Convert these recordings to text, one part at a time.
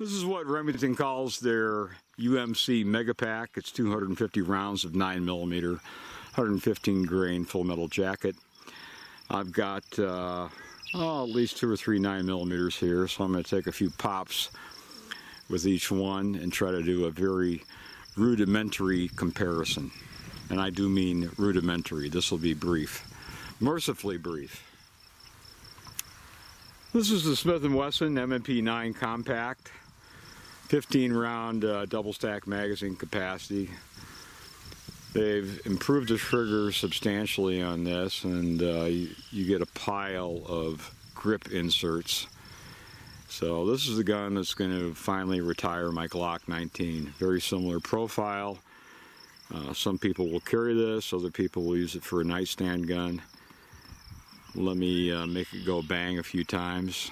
This is what Remington calls their UMC Mega Pack. It's 250 rounds of 9mm, 115 grain full metal jacket. I've got at least 2 or 3 9mm here, so I'm going to take a few pops with each one and try to do a very rudimentary comparison. And I do mean rudimentary. This will be brief, mercifully brief. This is the Smith & Wesson M&P 9 Compact, 15 round double stack magazine capacity. They've improved the trigger substantially on this, and you get a pile of grip inserts. So this is the gun that's going to finally retire my Glock 19. Very similar profile. Some people will carry this, other people will use it for a nightstand gun. Let me make it go bang a few times.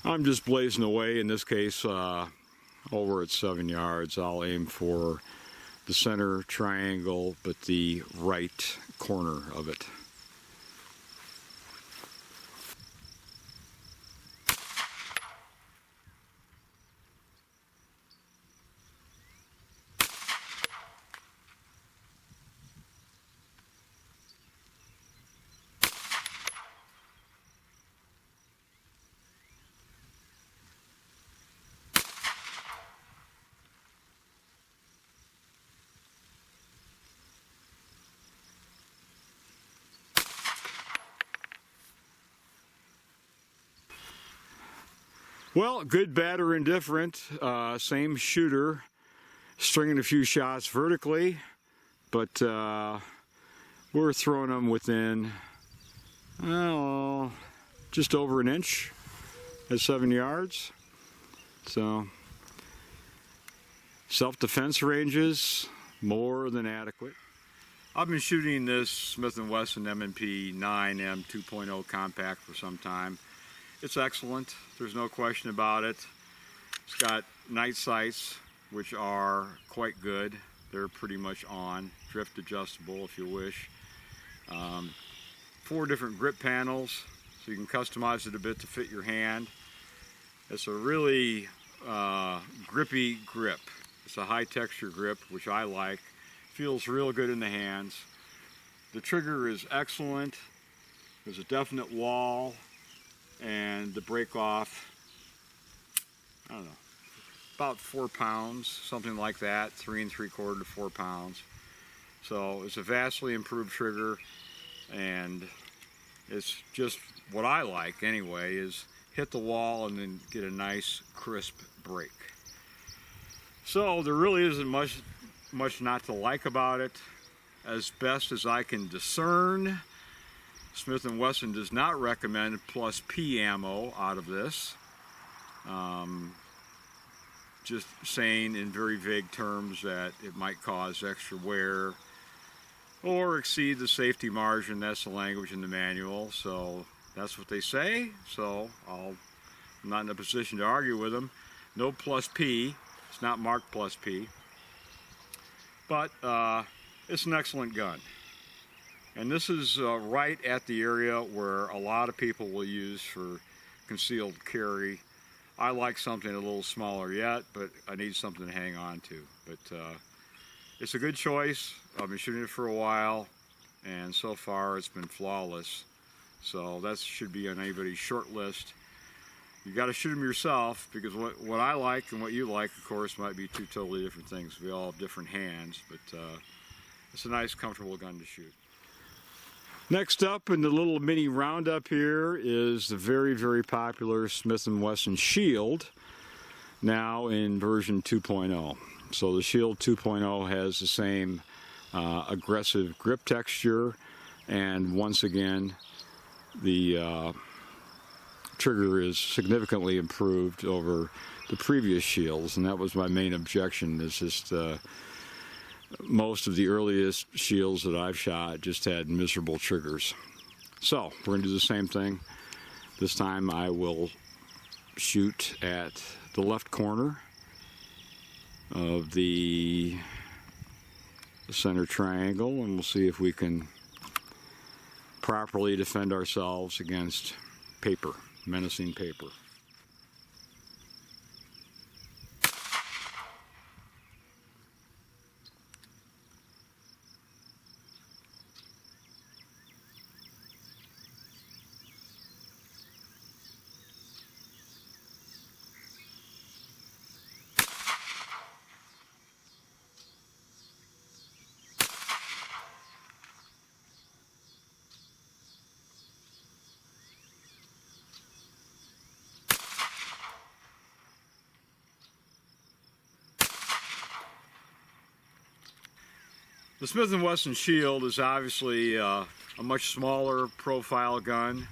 I'm just blazing away. In this case, over at 7 yards, I'll aim for the center triangle, but the right corner of it. Well, good, bad, or indifferent. Same shooter, stringing a few shots vertically, but we're throwing them within, well, just over an inch at 7 yards. So, self-defense ranges, more than adequate. I've been shooting this Smith & Wesson M&P 9 M2.0 Compact for some time. It's excellent, there's no question about it. It's got night sights, which are quite good. They're pretty much on, drift adjustable if you wish. 4 different grip panels, so you can customize it a bit to fit your hand. It's a really grippy grip. It's a high texture grip, which I like. Feels real good in the hands. The trigger is excellent. There's a definite wall. And the break off, I don't know, about 4 pounds, something like that, 3 3/4 to 4 pounds. So it's a vastly improved trigger, and it's just what I like anyway, is hit the wall and then get a nice crisp break. So there really isn't much not to like about it. As best as I can discern, Smith & Wesson does not recommend plus P ammo out of this. Just saying in very vague terms that it might cause extra wear or exceed the safety margin. That's the language in the manual, so that's what they say. So I'm not in a position to argue with them. No plus P. It's not marked plus P. But it's an excellent gun. And this is right at the area where a lot of people will use for concealed carry. I like something a little smaller yet, but I need something to hang on to. But it's a good choice. I've been shooting it for a while, and so far it's been flawless. So that should be on anybody's short list. You got to shoot them yourself, because what I like and what you like, of course, might be 2 totally different things. We all have different hands, but it's a nice, comfortable gun to shoot. Next up in the little mini roundup here is the very, very popular Smith & Wesson Shield, now in version 2.0. So the Shield 2.0 has the same aggressive grip texture, and once again the trigger is significantly improved over the previous Shields, and that was my main objection. Is just most of the earliest Shields that I've shot just had miserable triggers. So we're going to do the same thing. This time I will shoot at the left corner of the center triangle, and we'll see if we can properly defend ourselves against paper. menacing paper. The Smith & Wesson Shield is obviously a much smaller profile gun.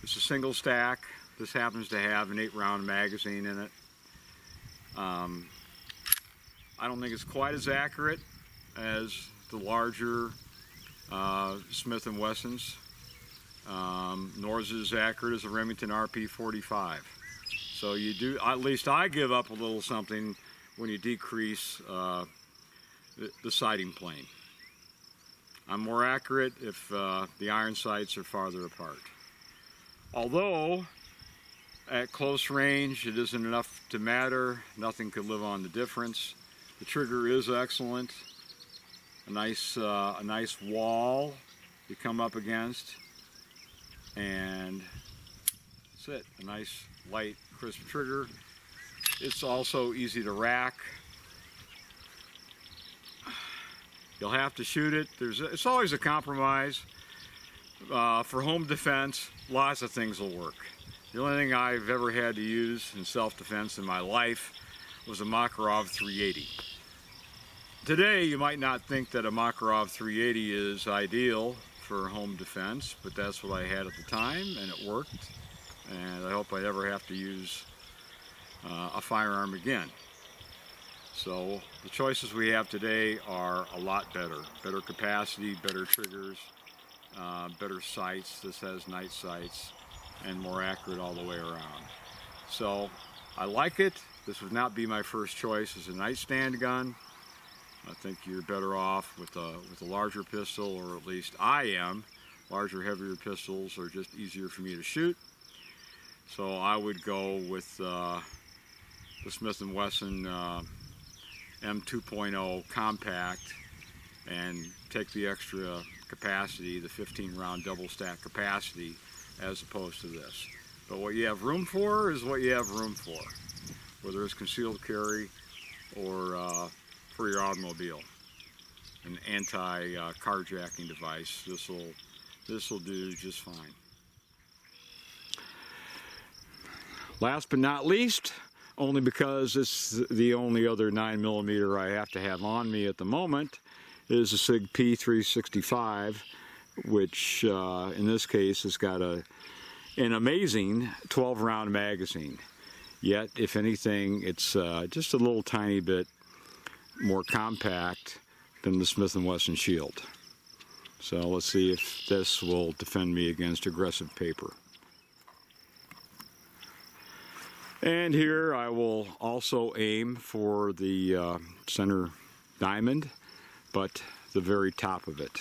It's a single stack. This happens to have an 8-round magazine in it. I don't think it's quite as accurate as the larger Smith & Wessons, nor is it as accurate as the Remington RP45. So you do, at least I give up a little something when you decrease the sighting plane. I'm more accurate if the iron sights are farther apart. Although, at close range, it isn't enough to matter. Nothing could live on the difference. The trigger is excellent. A nice wall you come up against, and that's it. A nice, light, crisp trigger. It's also easy to rack. You'll have to shoot it. It's always a compromise. For home defense, lots of things will work. The only thing I've ever had to use in self-defense in my life was a Makarov 380. Today, you might not think that a Makarov 380 is ideal for home defense, but that's what I had at the time, and it worked. And I hope I never have to use a firearm again. So the choices we have today are a lot better. Better capacity, better triggers, better sights. This has night sights, and more accurate all the way around. So I like it. This would not be my first choice as a nightstand gun. I think you're better off with a larger pistol, or at least I am. Larger, heavier pistols are just easier for me to shoot. So I would go with the Smith & Wesson M2.0 Compact and take the extra capacity, the 15-round double stack capacity, as opposed to this. But what you have room for is what you have room for, whether it's concealed carry or for your automobile, an anti-carjacking device. This will do just fine. Last but not least, only because it's the only other 9mm I have to have on me at the moment, is a Sig P365, which in this case has got an amazing 12-round magazine. Yet, if anything, it's just a little tiny bit more compact than the Smith & Wesson Shield. So let's see if this will defend me against aggressive paper. And here I will also aim for the center diamond, but the very top of it.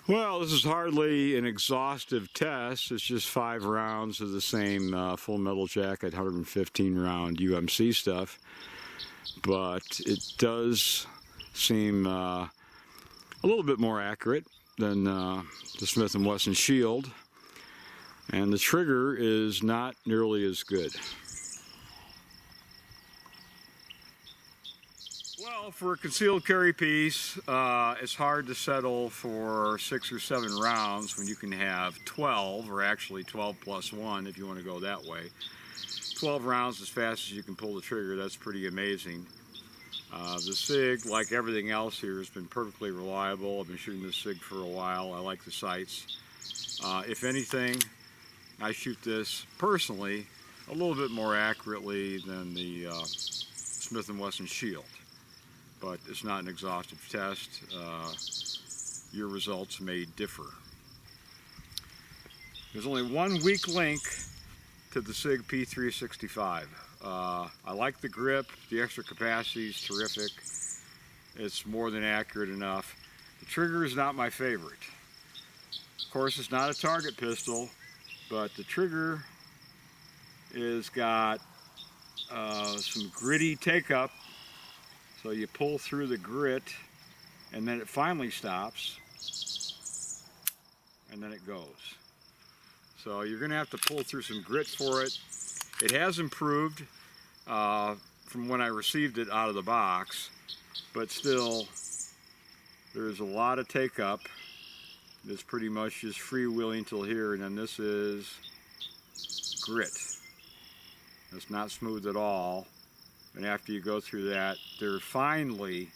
Well, this is hardly an exhaustive test. It's just 5 rounds of the same full metal jacket, 115 round UMC stuff. But it does seem a little bit more accurate than the Smith & Wesson Shield. And the trigger is not nearly as good. Well, for a concealed carry piece, it's hard to settle for 6 or 7 rounds when you can have 12, or actually 12 plus 1 if you want to go that way. 12 rounds as fast as you can pull the trigger, that's pretty amazing. The Sig, like everything else here, has been perfectly reliable. I've been shooting this Sig for a while. I like the sights. If anything, I shoot this personally a little bit more accurately than the Smith & Wesson Shield. But it's not an exhaustive test. Your results may differ. There's only one weak link to the Sig P365. I like the grip, the extra capacity is terrific. It's more than accurate enough. The trigger is not my favorite. Of course, it's not a target pistol, but the trigger is got some gritty take-up. So you pull through the grit, and then it finally stops, and then it goes. So you're going to have to pull through some grit for it. It has improved from when I received it out of the box, but still, there's a lot of take-up. It's pretty much just freewheeling till here, and then this is grit. It's not smooth at all. And after you go through that, there finally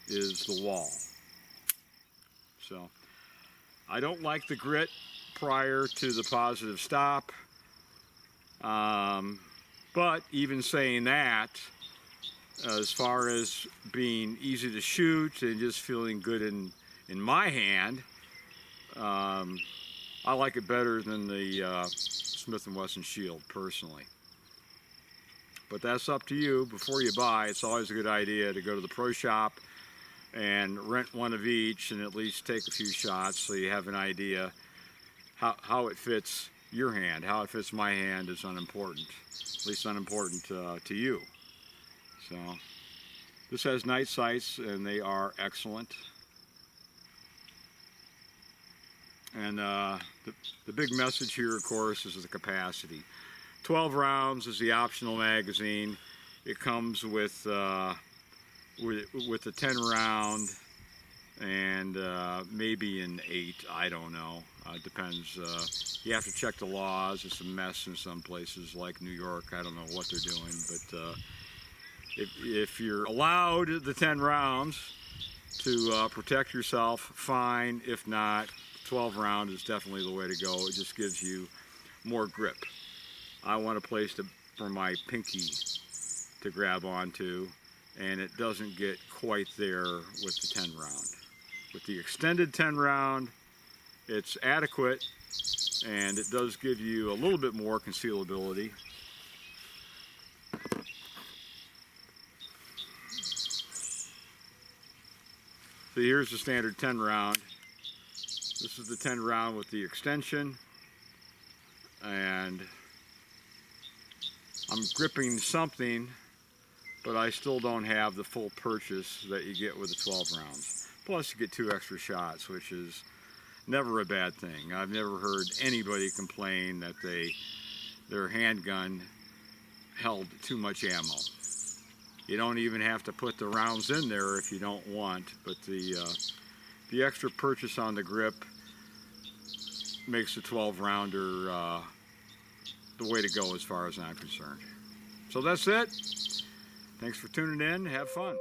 is the wall. So, I don't like the grit prior to the positive stop. But even saying that, as far as being easy to shoot and just feeling good in my hand, I like it better than the Smith & Wesson Shield, personally. But that's up to you. Before you buy, it's always a good idea to go to the pro shop and rent one of each and at least take a few shots so you have an idea how it fits your hand. How it fits my hand is unimportant, at least unimportant to you. So this has night sights and they are excellent. And the big message here, of course, is the capacity. 12 rounds is the optional magazine. It comes with a 10 round and maybe an 8. I don't know. It depends. You have to check the laws. It's a mess in some places like New York. I don't know what they're doing, but if you're allowed the 10 rounds to protect yourself, fine. If not, 12 round is definitely the way to go. It just gives you more grip. I want a place for my pinky to grab onto, and it doesn't get quite there with the 10 round. With the extended 10 round, it's adequate, and it does give you a little bit more concealability. So here's the standard 10 round. This is the 10 round with the extension, and I'm gripping something, but I still don't have the full purchase that you get with the 12 rounds. Plus you get 2 extra shots, which is never a bad thing. I've never heard anybody complain that their handgun held too much ammo. You don't even have to put the rounds in there if you don't want, but the extra purchase on the grip makes the 12 rounder the way to go as far as I'm concerned. So that's it. Thanks for tuning in. Have fun.